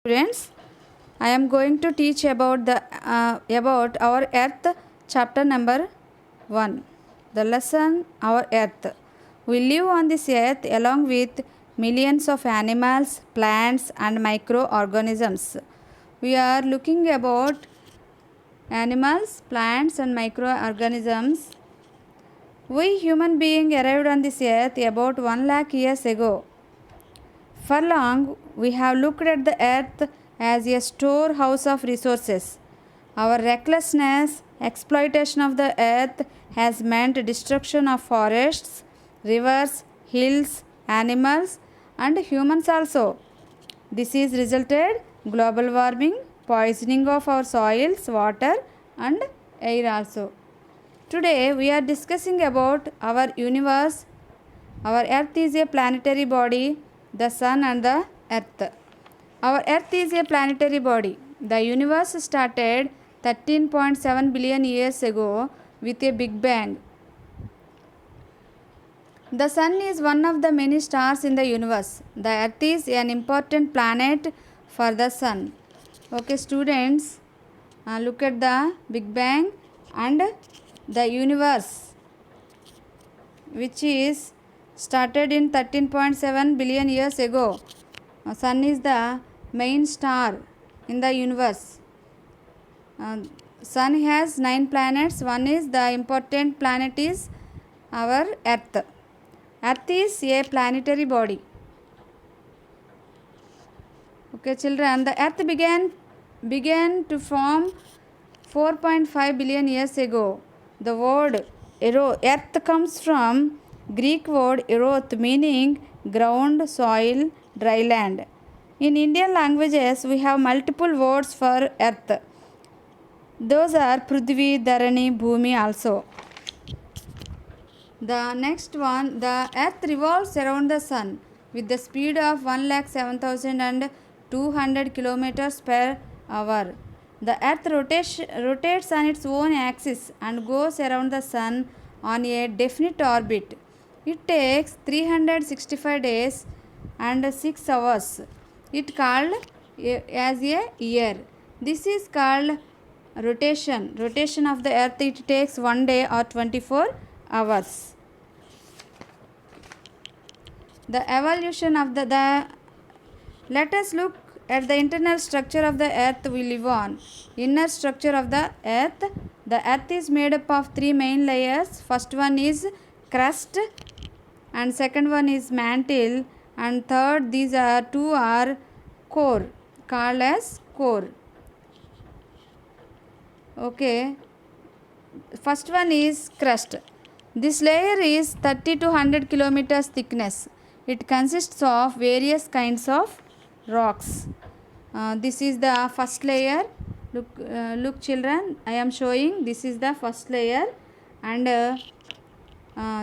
Students, I am going to teach about our Earth, chapter number 1. The lesson our Earth. We live on this earth along with millions of animals, plants and microorganisms. We are looking about animals, plants and microorganisms. We human being arrived on this earth about 1 lakh years ago. For long, we have looked at the earth as a storehouse of resources. Our recklessness, exploitation of the earth has meant destruction of forests, rivers, hills, animals, and humans also. This is resulted global warming, poisoning of our soils, water, and air also. Today we are discussing about our universe. Our earth is a planetary body, the sun and the earth. Our earth is a planetary body. The universe started 13.7 billion years ago with a big bang. The sun is one of the many stars in the universe. The earth is an important planet for the sun. Okay students, look at the big bang and the universe, which is started in 13.7 billion years ago. Sun is the main star in the universe. Sun has 9 planets. One is the important planet is our earth. Earth is a planetary body. Okay children, the earth began to form 4.5 billion years ago. The word earth comes from Greek word eroth, meaning ground, soil, dry land. In Indian languages, we have multiple words for earth. Those are Prithvi, Dharani, Bhumi also. The next one, the earth revolves around the sun with the speed of 1,07,200 kilometers per hour. The earth rotates on its own axis and goes around the sun on a definite orbit. It takes 365 days and 6 hours. It called as a year. This is called rotation. Rotation of the earth, it takes 1 day or 24 hours. The evolution of the let us look at the internal structure of the earth we live on. Inner structure of the earth. The earth is made up of 3 main layers. First one is crust and second one is mantle and third two are core, called as core. Okay, first one is crust. This layer is 30 to 100 kilometers thickness. It consists of various kinds of rocks. This is the first layer. Look children, I am showing this is the first layer and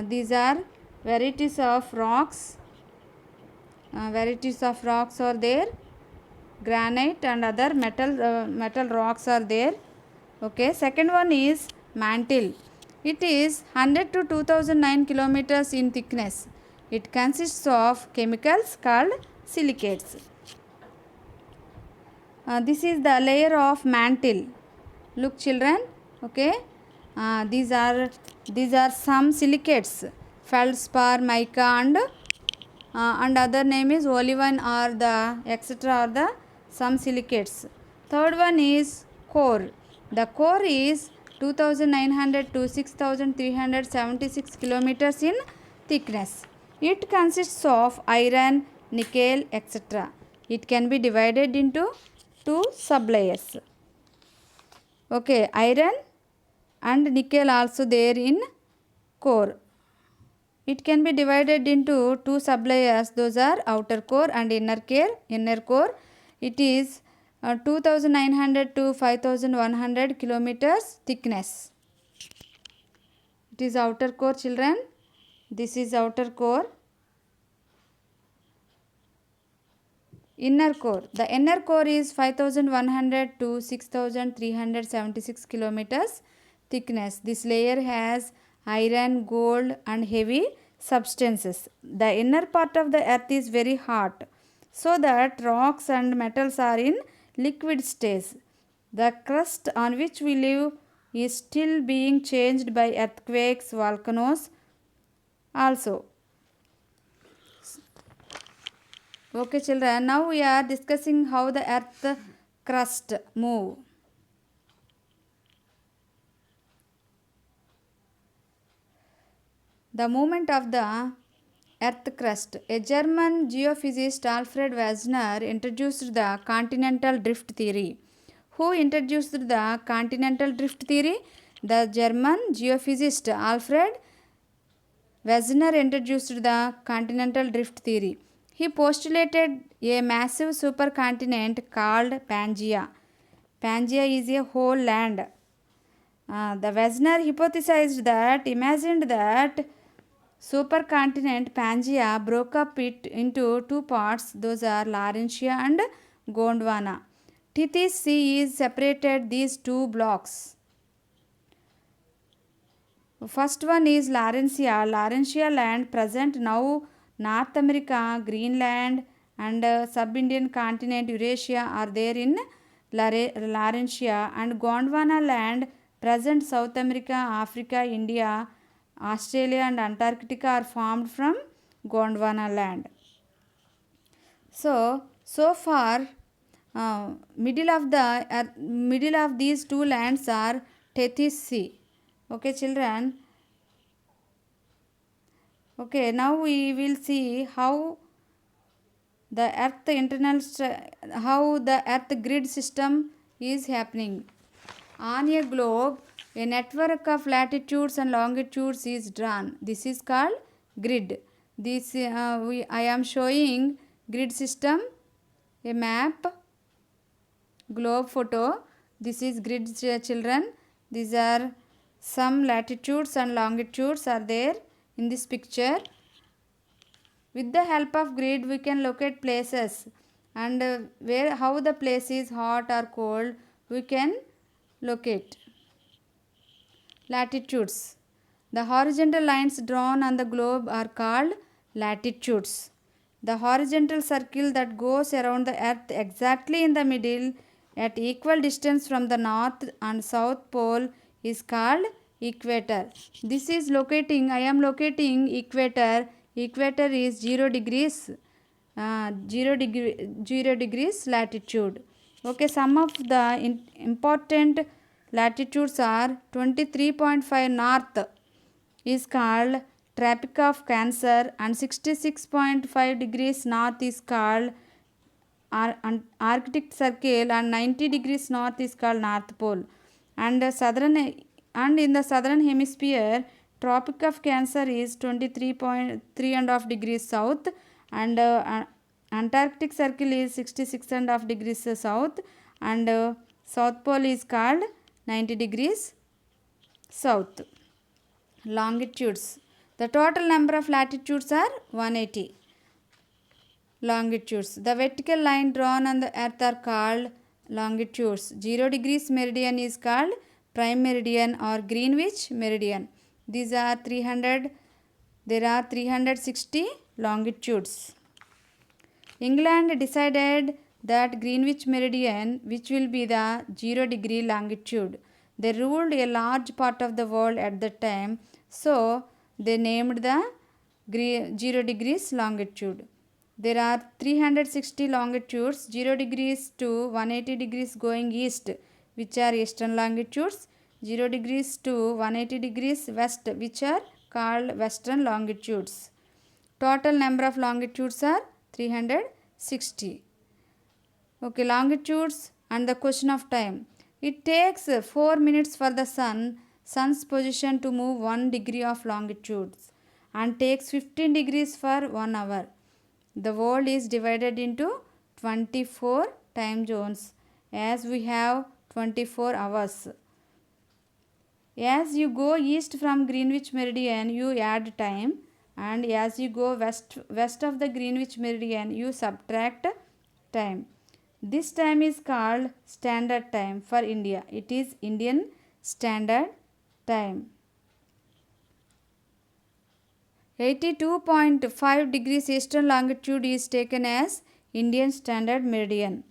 these are varieties of rocks. Varieties of rocks are there. Granite and other metal rocks are there. Okay, second one is mantle. It is 100 to 2009 kilometers in thickness. It consists of chemicals called silicates. This is the layer of mantle. Look children, okay, these are some silicates, feldspar, mica and other name is olivine or the etc. or the some silicates. Third one is core. The core is 2900 to 6376 kilometers in thickness. It consists of iron, nickel, etc. It can be divided into 2 sublayers. Okay, iron and nickel also there in core. It can be divided into 2 sublayers. Those are outer core and inner core. It is 2900 to 5100 kilometers thickness. It is outer core children. This is outer core. Inner core. The inner core is 5100 to 6376 kilometers thickness. This layer has iron, gold and heavy substances. The inner part of the earth is very hot. so that rocks and metals are in liquid stage. The crust on which we live is still being changed by earthquakes, volcanoes also. Okay children, now we are discussing how the earth crust move. The movement of the earth crust. A German geophysicist Alfred Wegener introduced the continental drift theory. Who introduced the continental drift theory? The German geophysicist Alfred Wegener introduced the continental drift theory. He postulated a massive supercontinent called Pangaea. Pangaea is a whole land. The Wegener hypothesized that, imagined that supercontinent Pangaea broke up it into two parts, those are Laurentia and Gondwana. Tethys Sea is separated these two blocks. First one is Laurentia. Laurentia land present now North America, Greenland and sub-Indian continent Eurasia are there in Laurentia, and Gondwana land present South America, Africa, India, Australia and Antarctica are formed from Gondwana land. So far middle of these two lands are Tethys Sea. Okay children. Okay, now we will see how the earth grid system is happening. On a globe, a network of latitudes and longitudes is drawn. This is called grid. I am showing grid system, a map, globe photo. This is grid children. These are some latitudes and longitudes are there in this picture. With the help of grid we can locate places, and how the place is hot or cold we can locate. Latitudes. The horizontal lines drawn on the globe are called latitudes. The horizontal circle that goes around the earth exactly in the middle at equal distance from the north and south pole is called equator. This is I am locating equator. Equator is 0 degrees 0 degrees latitude. Okay, some of the important latitudes are 23.5 north is called Tropic of Cancer, and 66.5 degrees north is called Arctic Circle, and 90 degrees north is called North Pole. And in the southern hemisphere, Tropic of Cancer is 23.3 degrees south, and Antarctic Circle is 66.5 degrees south, and South Pole is called 90 degrees south. Longitudes. The total number of latitudes are 180. Longitudes. The vertical line drawn on the earth are called longitudes. 0 degrees meridian is called prime meridian or Greenwich meridian. These are 300. There are 360 longitudes. England decided that Greenwich meridian, which will be the 0 degree longitude. They ruled a large part of the world at that time, so they named the 0 degrees longitude. There are 360 longitudes, 0 degrees to 180 degrees going east, which are eastern longitudes, 0 degrees to 180 degrees west, which are called western longitudes. Total number of longitudes are 360. Okay, longitudes and the question of time. It takes 4 minutes for the sun's position to move 1 degree of longitude, and takes 15 degrees for 1 hour. The world is divided into 24 time zones, as we have 24 hours. As you go east from Greenwich meridian, you add time, and as you go west of the Greenwich meridian, you subtract time. This time is called standard time for India. It is Indian standard time. 82.5 degrees eastern longitude is taken as Indian Standard Meridian.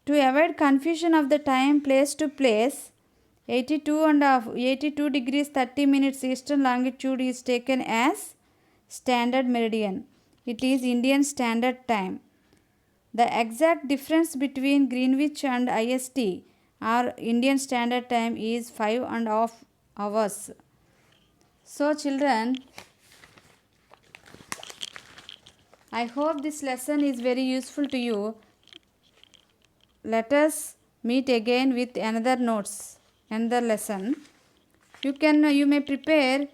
To avoid confusion of the time place to place, 82 degrees 30 minutes eastern longitude is taken as standard meridian. It is Indian Standard Time. The exact difference between Greenwich and IST or Indian Standard Time is 5.5 hours. So children, I hope this lesson is very useful to you. Let us meet again with another lesson. You may prepare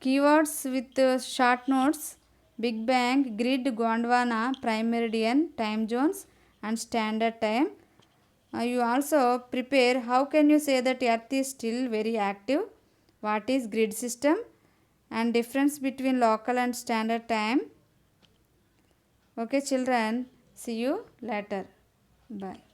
keywords with short notes: Big Bang, grid, Gondwana, prime meridian, time zones, and standard time. You also prepare how can you say that Earth is still very active, what is grid system, and difference between local and standard time. Okay children, see you later. Bye.